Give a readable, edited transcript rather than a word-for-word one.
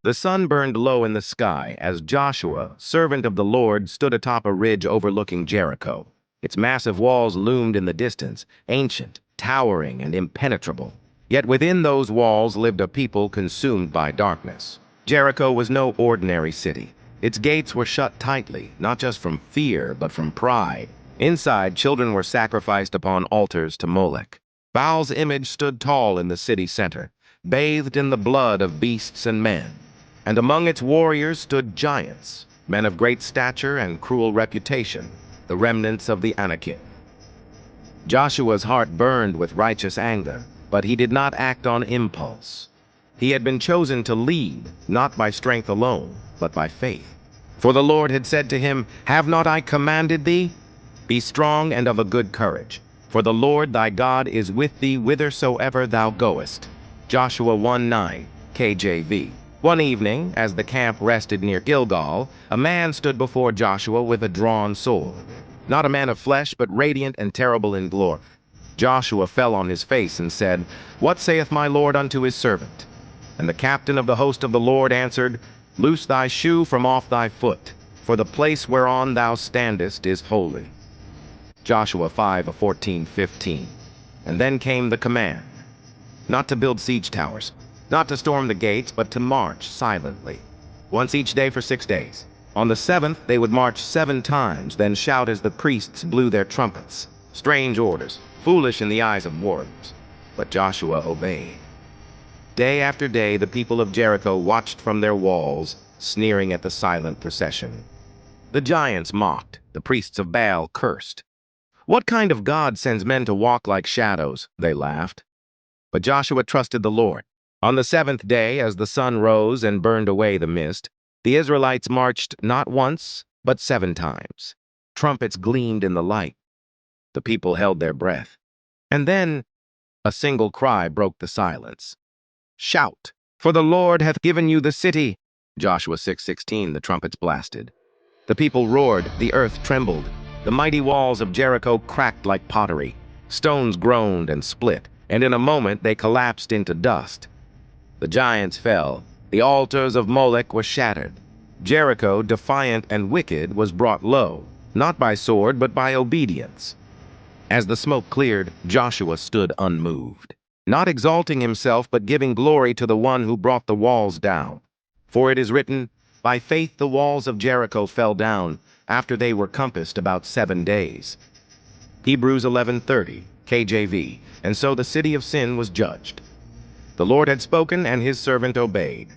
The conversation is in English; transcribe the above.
The sun burned low in the sky as Joshua, servant of the Lord, stood atop a ridge overlooking Jericho. Its massive walls loomed in the distance, ancient, towering, and impenetrable. Yet within those walls lived a people consumed by darkness. Jericho was no ordinary city. Its gates were shut tightly, not just from fear, but from pride. Inside, children were sacrificed upon altars to Molech. Baal's image stood tall in the city center, bathed in the blood of beasts and men. And among its warriors stood giants, men of great stature and cruel reputation, the remnants of the Anakim. Joshua's heart burned with righteous anger, but he did not act on impulse. He had been chosen to lead, not by strength alone, but by faith. For the Lord had said to him, "Have not I commanded thee? Be strong and of a good courage, for the Lord thy God is with thee whithersoever thou goest." Joshua 1:9, KJV. One evening, as the camp rested near Gilgal, a man stood before Joshua with a drawn sword. Not a man of flesh, but radiant and terrible in glory. Joshua fell on his face and said, "What saith my Lord unto his servant?" And the captain of the host of the Lord answered, "Loose thy shoe from off thy foot, for the place whereon thou standest is holy." Joshua 5:14-15. And then came the command, not to build siege towers, not to storm the gates, but to march silently, once each day for 6 days. On the seventh, they would march 7 times, then shout as the priests blew their trumpets. Strange orders, foolish in the eyes of warriors. But Joshua obeyed. Day after day, the people of Jericho watched from their walls, sneering at the silent procession. The giants mocked, the priests of Baal cursed. "What kind of God sends men to walk like shadows?" they laughed. But Joshua trusted the Lord. On the 7th day, as the sun rose and burned away the mist, the Israelites marched not once, but 7 times. Trumpets gleamed in the light. The people held their breath. And then a single cry broke the silence. "Shout, for the Lord hath given you the city!" Joshua 6:16, the trumpets blasted. The people roared, the earth trembled. The mighty walls of Jericho cracked like pottery. Stones groaned and split, and in a moment they collapsed into dust. The giants fell. The altars of Molech were shattered. Jericho, defiant and wicked, was brought low, not by sword, but by obedience. As the smoke cleared, Joshua stood unmoved, not exalting himself, but giving glory to the one who brought the walls down. For it is written, "By faith the walls of Jericho fell down, after they were compassed about 7 days." Hebrews 11:30, KJV. And so the city of sin was judged. The Lord had spoken, and his servant obeyed.